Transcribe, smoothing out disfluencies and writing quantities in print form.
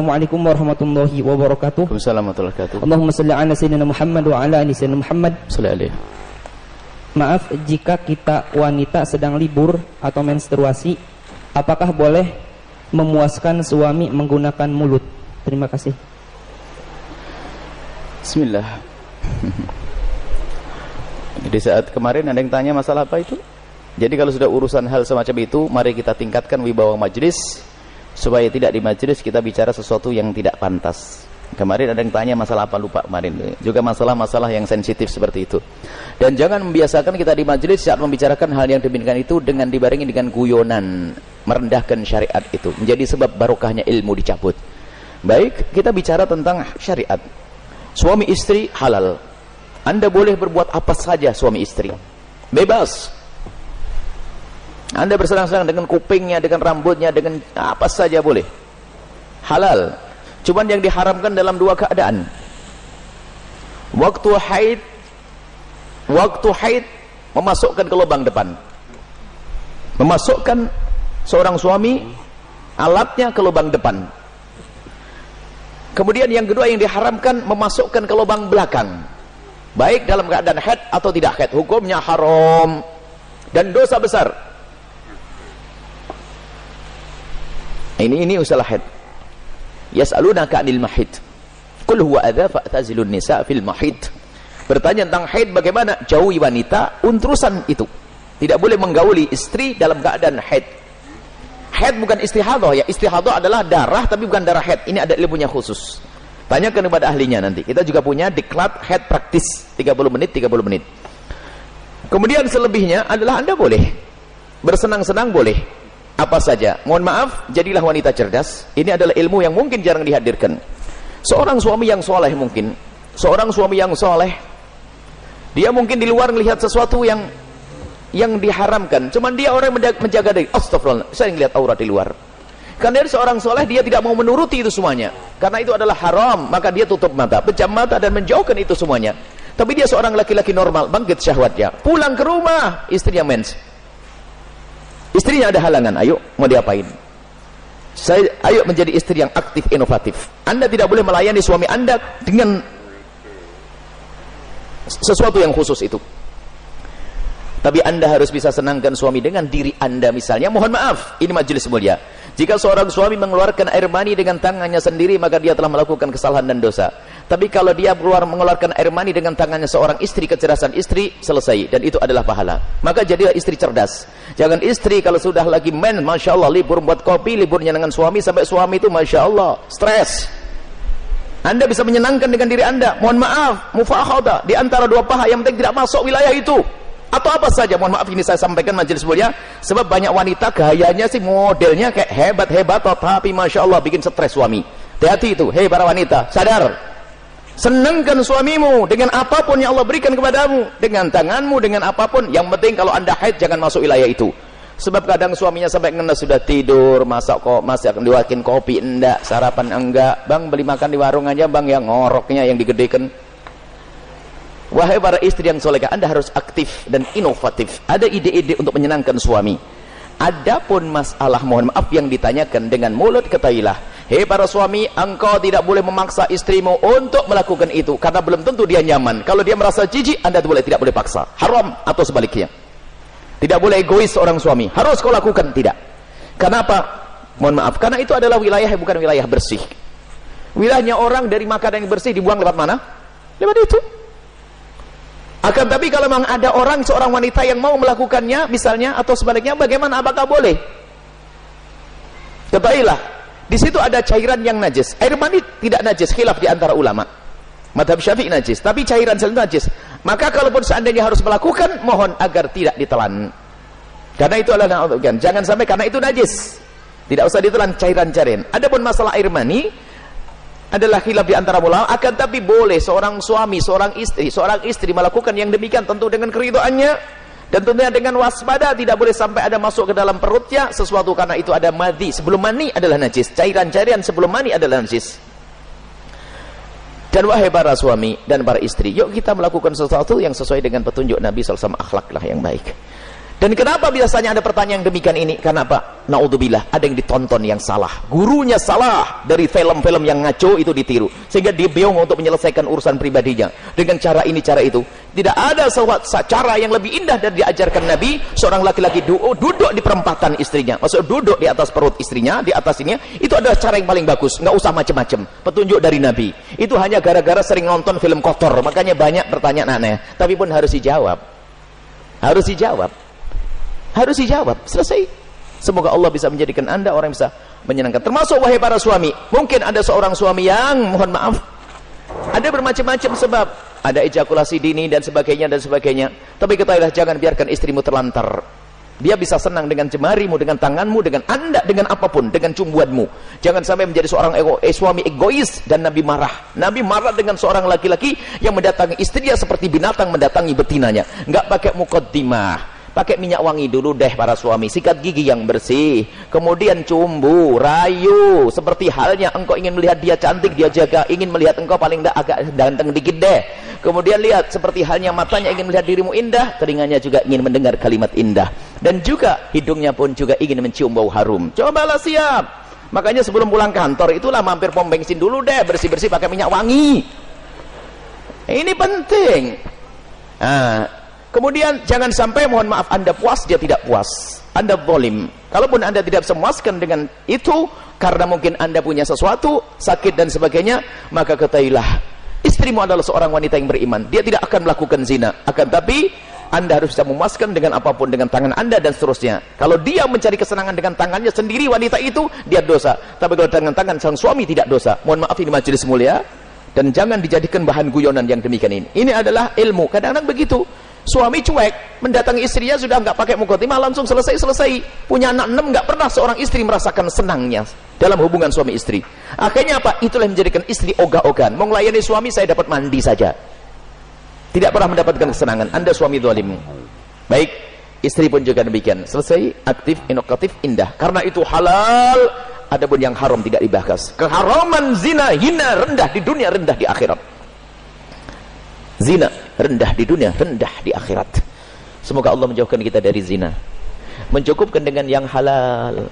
Assalamualaikum warahmatullahi wabarakatuh. Waalaikumsalam warahmatullahi wabarakatuh. Allahumma salli ala sayyidina Muhammad wa ala ali sayyidina Muhammad. Sallallahu. Maaf jika kita wanita sedang libur atau menstruasi, apakah boleh memuaskan suami menggunakan mulut? Terima kasih. Bismillah. Di saat kemarin ada yang tanya masalah apa itu? Jadi kalau sudah urusan hal semacam itu, mari kita tingkatkan wibawa majelis supaya tidak di majelis kita bicara sesuatu yang tidak pantas. Kemarin ada yang tanya masalah apa, lupa kemarin. Juga masalah-masalah yang sensitif seperti itu. Dan jangan membiasakan kita di majelis saat membicarakan hal yang demikian itu dengan dibarengi dengan guyonan, merendahkan syariat itu. Menjadi sebab barokahnya ilmu dicabut. Baik, kita bicara tentang syariat. Suami istri halal. Anda boleh berbuat apa saja suami istri. Bebas. Anda bersenang-senang dengan kupingnya, dengan rambutnya, dengan apa saja boleh. Halal. Cuman yang diharamkan dalam dua keadaan. Waktu haid memasukkan ke lubang depan. Memasukkan seorang suami alatnya ke lubang depan. Kemudian yang kedua yang diharamkan memasukkan ke lubang belakang. Baik dalam keadaan haid atau tidak haid, hukumnya haram dan dosa besar. Ini usaha haid. Yas'alunaka 'anil mahid. Qul huwa adza fa'tazilun nisa fil mahid. Bertanya tentang haid, bagaimana jauhi wanita untrusan itu. Tidak boleh menggauli istri dalam keadaan haid. Haid bukan istihadah ya. Istihadah adalah darah tapi bukan darah haid. Ini ada ilmunya khusus. Tanyakan kepada ahlinya nanti. Kita juga punya diklat haid praktis 30 menit 30 menit. Kemudian selebihnya adalah Anda boleh bersenang-senang, boleh apa saja. Mohon maaf, jadilah wanita cerdas. Ini adalah ilmu yang mungkin jarang dihadirkan. Seorang suami yang soleh mungkin, seorang suami yang soleh, dia mungkin di luar melihat sesuatu yang diharamkan. Cuman dia orang yang menjaga diri. Astagfirullah, saya ngelihat aurat di luar. Karena dia seorang soleh, dia tidak mau menuruti itu semuanya. Karena itu adalah haram, maka dia tutup mata, pejam mata dan menjauhkan itu semuanya. Tapi dia seorang laki-laki normal, bangkit syahwatnya. Pulang ke rumah, istrinya mens. Istrinya ada halangan, ayo mau diapain? Ayo menjadi istri yang aktif, inovatif. Anda tidak boleh melayani suami Anda dengan sesuatu yang khusus itu. Tapi Anda harus bisa senangkan suami dengan diri Anda misalnya. Mohon maaf, ini majelis mulia. Jika seorang suami mengeluarkan air mani dengan tangannya sendiri, maka dia telah melakukan kesalahan dan dosa. Tapi kalau dia mengeluarkan air mani dengan tangannya seorang istri, kecerdasan istri, selesai. Dan itu adalah pahala. Maka jadilah istri cerdas. Jangan istri kalau sudah lagi men, Masya Allah, libur buat kopi, liburnya dengan suami, sampai suami itu Masya Allah, stres. Anda bisa menyenangkan dengan diri Anda. Mohon maaf, mufakhadah, di antara dua paha yang penting tidak masuk wilayah itu. Atau apa saja, mohon maaf ini saya sampaikan majelis mulia, sebab banyak wanita gayanya sih modelnya kayak hebat-hebat, tapi Masya Allah bikin stres suami. Hati-hati itu, hei para wanita, sadar. Senangkan suamimu dengan apapun yang Allah berikan kepadamu, dengan tanganmu, dengan apapun. Yang penting kalau Anda haid jangan masuk wilayah itu. Sebab kadang suaminya sampai kena sudah tidur, masih akan diwakin kopi enggak, sarapan enggak, bang beli makan di warung aja bang, yang ngoroknya yang digedekan. Wahai para istri yang solehah, Anda harus aktif dan inovatif. Ada ide-ide untuk menyenangkan suami. Adapun masalah, mohon maaf, yang ditanyakan dengan mulut, ketahuilah, hei para suami, engkau tidak boleh memaksa istrimu untuk melakukan itu, karena belum tentu dia nyaman. Kalau dia merasa jijik, Anda tidak boleh paksa. Haram atau sebaliknya. Tidak boleh egois seorang suami. Harus kau lakukan, tidak. Kenapa? Mohon maaf, karena itu adalah wilayah yang bukan wilayah bersih. Wilayahnya orang dari makanan yang bersih dibuang lewat mana? Lewat itu. Akan tapi kalau memang ada seorang wanita yang mau melakukannya misalnya atau sebaliknya, bagaimana, apakah boleh? Ketahuilah, di situ ada cairan yang najis. Air mani tidak najis, khilaf di antara ulama. Mazhab Syafi'i najis, tapi cairan selalu najis. Maka kalaupun seandainya harus melakukan, mohon agar tidak ditelan. Karena itu adalah jangan sampai karena itu najis. Tidak usah ditelan cairan-cairan. Adapun masalah air mani adalah khilaf di antara ulama, akan tapi boleh seorang suami, seorang istri melakukan yang demikian tentu dengan keridhaannya dan tentunya dengan waspada, tidak boleh sampai ada masuk ke dalam perutnya sesuatu, karena itu ada madhi. Sebelum mani adalah najis, cairan-cairan sebelum mani adalah najis. Dan wahai para suami dan para istri, yuk kita melakukan sesuatu yang sesuai dengan petunjuk Nabi SAW, akhlaklah yang baik. Dan kenapa biasanya ada pertanyaan demikian ini? Karena apa? Naudzubillah, ada yang ditonton yang salah, gurunya salah, dari film-film yang ngaco itu ditiru, sehingga dia bingung untuk menyelesaikan urusan pribadinya dengan cara ini cara itu. Tidak ada cara yang lebih indah dari diajarkan Nabi. Seorang laki-laki duduk di perempatan istrinya, maksud duduk di atas perut istrinya, di atas ini, itu adalah cara yang paling bagus. Nggak usah macam-macam, petunjuk dari Nabi. Itu hanya gara-gara sering nonton film kotor, makanya banyak pertanyaan aneh. Tapi pun harus dijawab, harus dijawab, selesai. Semoga Allah bisa menjadikan Anda orang yang bisa menyenangkan. Termasuk wahai para suami, mungkin ada seorang suami yang, mohon maaf, ada bermacam-macam sebab, ada ejakulasi dini dan sebagainya dan sebagainya. Tapi ketahuilah, jangan biarkan istrimu terlantar. Dia bisa senang dengan jemarimu, dengan tanganmu, dengan Anda, dengan apapun, dengan cumbuanmu. Jangan sampai menjadi seorang suami egois. Dan Nabi marah. Nabi marah dengan seorang laki-laki yang mendatangi istrinya seperti binatang mendatangi betinanya. Nggak pakai muqaddimah, pakai minyak wangi dulu deh para suami, sikat gigi yang bersih, kemudian cumbu, rayu, seperti halnya engkau ingin melihat dia cantik, dia jaga, ingin melihat engkau paling tidak agak ganteng dikit deh. Kemudian lihat, seperti halnya matanya ingin melihat dirimu indah, telinganya juga ingin mendengar kalimat indah, dan juga hidungnya pun juga ingin mencium bau harum. Cobalah siap. Makanya sebelum pulang kantor itulah mampir pom bensin dulu deh, bersih-bersih pakai minyak wangi. Ini penting. Kemudian jangan sampai, mohon maaf, Anda puas, dia tidak puas. Anda zalim. Kalaupun Anda tidak bisa memuaskan dengan itu, karena mungkin Anda punya sesuatu, sakit dan sebagainya, maka ketahuilah, istrimu adalah seorang wanita yang beriman. Dia tidak akan melakukan zina. Akan tapi, Anda harus bisa memuaskan dengan apapun, dengan tangan Anda dan seterusnya. Kalau dia mencari kesenangan dengan tangannya sendiri, wanita itu, dia dosa. Tapi kalau dengan tangan sang suami, tidak dosa. Mohon maaf, ini majelis mulia. Dan jangan dijadikan bahan guyonan yang demikian ini. Ini adalah ilmu. Kadang-kadang begitu. Suami cuek, mendatangi istrinya sudah nggak pakai muqaddimah, langsung selesai. Punya anak 6, nggak pernah seorang istri merasakan senangnya dalam hubungan suami istri. Akhirnya apa? Itulah yang menjadikan istri ogah-ogahan. Mau melayani suami, saya dapat mandi saja. Tidak pernah mendapatkan kesenangan. Anda suami zalim. Baik, istri pun juga demikian. Selesai, aktif, inovatif, indah. Karena itu halal. Adapun yang haram tidak dibahas. Keharaman zina, hina, rendah di dunia, rendah di akhirat. Zina rendah di dunia, rendah di akhirat. Semoga Allah menjauhkan kita dari zina, mencukupkan dengan yang halal.